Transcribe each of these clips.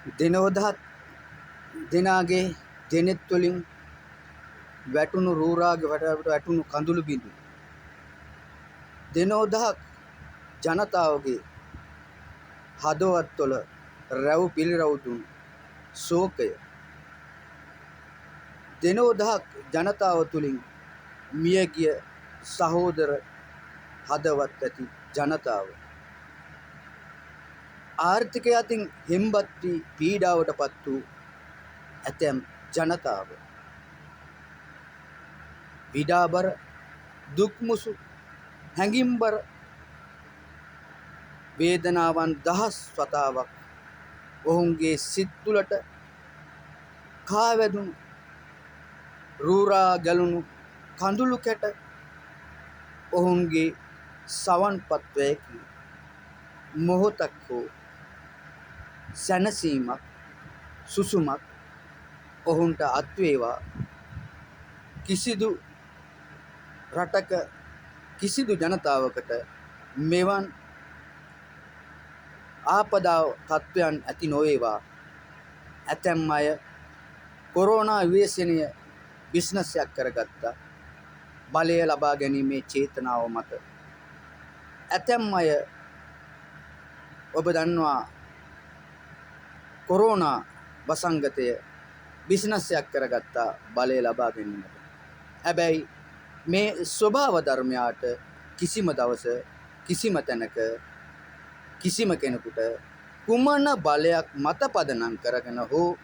දිනෝදහත් දිනාගේ දිනෙත් තුළින් වැටුණු රූරාගේ වටාවට වැටුණු කඳුළු බිඳු දිනෝදහක් ජනතාවගේ හදවත් තුළ රැව් පිළිරවුතුන් ශෝකය දිනෝදහක් ජනතාව තුළින් මියගිය සහෝදර හදවත් ඇති ජනතාව ආර්ථිකය අතින් හෙම්බත් වී පීඩාවට පත් වූ ඇතැම් ජනතාව විඩාබර දුක්මුසු හැඟිම්බර වේදනාවන් දහස් වතාවක් ඔවුන්ගේ සිත් තුළට කාවැදුණු රූරා ගැලුණු කඳුළු කැට ඔවුන්ගේ සවන්පත්වයකි මොහොතක් හෝ සැනසීමක් සුසුමක් ඔවුන්ට අත්වේවා කිසිදු රටක කිසිදු ජනතාවකට මෙවන් ආපදා තත්ත්වයන් ඇති නොවේවා. ඇතැම් අය කොරෝනා ව්‍යසනය බිස්නස්යක් කරගත්තා බලය ලබා ගැනීමේ චේතනාව මත. ඇතැම් අය ඔබ දන්නවා කොරෝනා වසංගතය බිස්නස්යක් කරගත්තා බලය ලබා ගැනීමට. හැබැයි මේ ස්වභාව ධර්මයාට කිසිම දවස කිසිම තැනක කිසිම කෙනෙකුට කුමන බලයක් මත පදනම් කරගෙන හෝ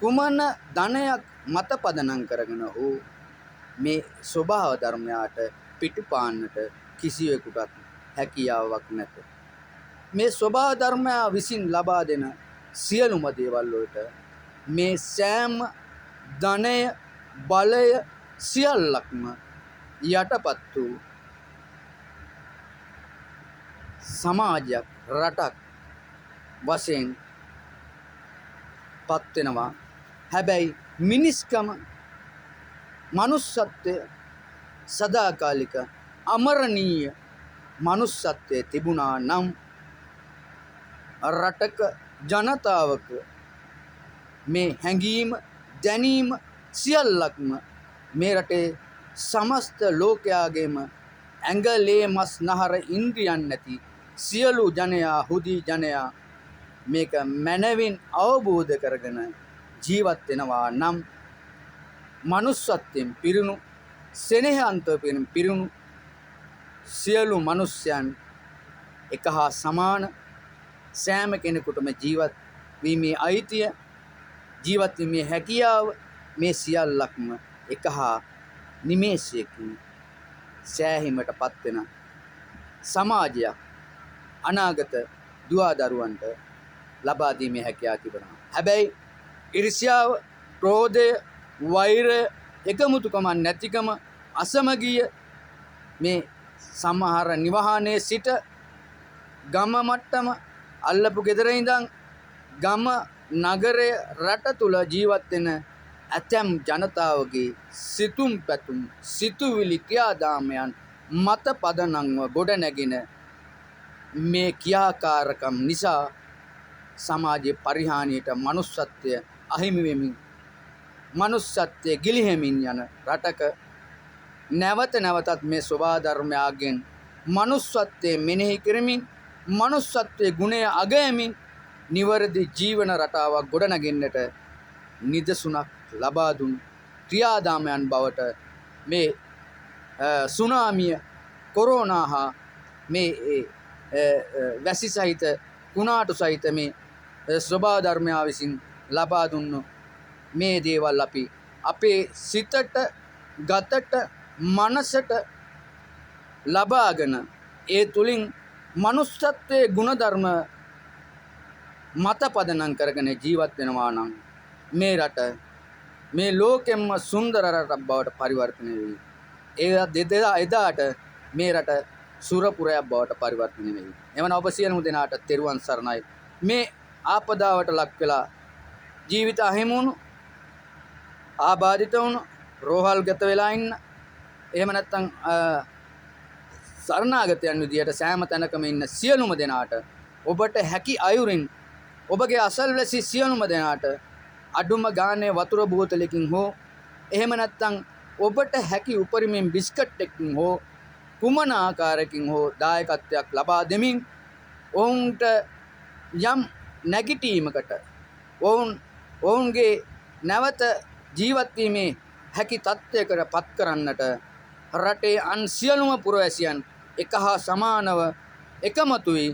කුමන ධනයක් මත පදනම් කරගෙන හෝ මේ ස්වභාව ධර්මයාට පිටුපාන්නට කිසිවෙකුටත් හැකියාවක් නැත. මේ ස්වභාව ධර්මයා විසින් ලබා දෙන සියලුම දේවල් වලට මේ සෑම ධනය බලය සියල්ලක්ම යටපත් වූ සමාජයක් රටක් වශයෙන් පත්වෙනවා. හැබැයි මිනිස්කම මනුස්සත්වය සදාකාලික අමරණීය මනුස්සත්වය තිබුණා නම් රටක ජනතාවක මේ හැඟීම දැනීම සියල්ලක්ම මේ රටේ සමස්ත ලෝකයාගේම ඇඟලේ මස් නහර ඉන්ද්‍රියන් නැති සියලු ජනයා හුදී ජනයා මේක මනවින් අවබෝධ කරගෙන ජීවත් වෙනවා නම් මනුස්සත්වයෙන් පිරුණු සෙනෙහාන්තයෙන් පිරුණු සියලු මිනිස්යන් එක හා සමාන සෑම කෙනෙකුටම ජීවත් වීමේ අයිතිය ජීවත් වීමේ හැකියාව මේ සියල්ලක්ම එක හා නිමේෂයකින් සෑහීමට පත්වෙන සමාජයක් අනාගත දුවදරුවන්ට ලබා දීමේ හැකියාව තිබෙනවා. හැබැයි ඊර්ෂ්‍යාව, ක්‍රෝධය, වෛරය, එකමුතුකම නැතිකම, අසමගිය මේ සමහර නිවහනේ සිට ගම මට්ටම අල්ලපු ගෙදර ඉඳන් ගම නගරය රට තුල ජීවත් වෙන ඇතැම් ජනතාවගේ සිතුම් පැතුම් සිතුවිලි ක්‍රියාදාමයන් මත පදනම්ව ගොඩනැගෙන මේ ක්‍රියාකාරකම් නිසා සමාජයේ පරිහානියට මනුස්සත්වය අහිමි වෙමින් මනුස්සත්වය ගිලිහෙමින් යන රටක නැවත නැවතත් මේ ස්වභාව ධර්මයාගෙන් මනුස්සත්වයේ මෙනෙහි කරමින් මනුස්සත්වයේ ගුණය අගයමින් නිවැරදි ජීවන රටාවක් ගොඩනගන්නට නිදසුනක් ලබා දුන් ක්‍රියාදාමයන් බවට මේ සුනාමිය කොරෝනා හා මේ වැසි සහිත කුණාටු සහිත මේ ස්වභාව ධර්මයා විසින් ලබා දුන්නු මේ දේවල් අපි අපේ සිතට ගතට මනසට ලබාගෙන ඒ තුලින් මනුස්සත්වයේ ගුණධර්ම මත පදනම් කරගෙන ජීවත් වෙනවා නම් මේ රට මේ ලෝකෙම්ම සුන්දර රටක් බවට පරිවර්තනය වෙයි. එදාට මේ රට සුරපුරයක් බවට පරිවර්තනය වෙයි. එවන ඔබ සියලුම දෙනාට තෙරුවන් සරණයි. මේ ආපදාවට ලක් වෙලා ජීවිත අහිමුණු ආබාධිත වුණු රෝහල් ගත වෙලා ඉන්න එහෙම නැත්නම් සරණාගතයන් විදියට සෑම තැනකම ඉන්න සියලුම දෙනාට ඔබට හැකි අයුරින් ඔබගේ අසල්වැසි සියලුම දෙනාට අඩුම ගානේ වතුර බෝතලකින් හෝ එහෙම නැත්නම් ඔබට හැකි උපරිමයෙන් බිස්කට් එකකින් හෝ කුමන ආකාරයකින් හෝ දායකත්වයක් ලබා දෙමින් ඔවුන්ට යම් නැගිටීමකට ඔවුන්ගේ නැවත ජීවත් වීමේ හැකි තත්ත්වයකට පත් කරන්නට රටේ අන් සියලුම පුරවැසියන් එක හා සමානව එකමතුයි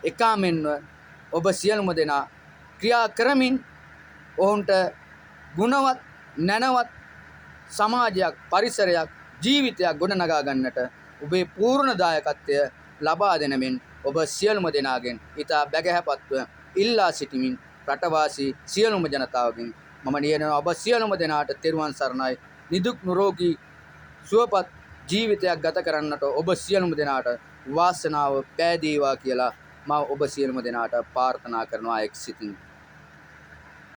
එකාමෙන්ව ඔබ සියලුම දෙනා ක්‍රියා කරමින් ඔවුන්ට ගුණවත් නැනවත් සමාජයක් පරිසරයක් ජීවිතයක් ගොඩනගා ගන්නට ඔබේ පූර්ණ දායකත්වය ලබා දෙන මෙන් ඔබ සියලුම දෙනාගෙන් ඉතා බැගෑපත්ව ඉල්ලා සිටිමින් රටවාසී සියලුම ජනතාවගෙන් මම නියනවා ඔබ සියලුම දෙනාට තෙරුවන් සරණයි නිදුක් නිරෝගී සුවපත් ජීවිතයක් ගත කරන්නට ඔබ සියලුම දෙනාට වාසනාව පෑදේවා කියලා මම ඔබ සියලුම දෙනාට ප්‍රාර්ථනා කරනවා එක් සිතින්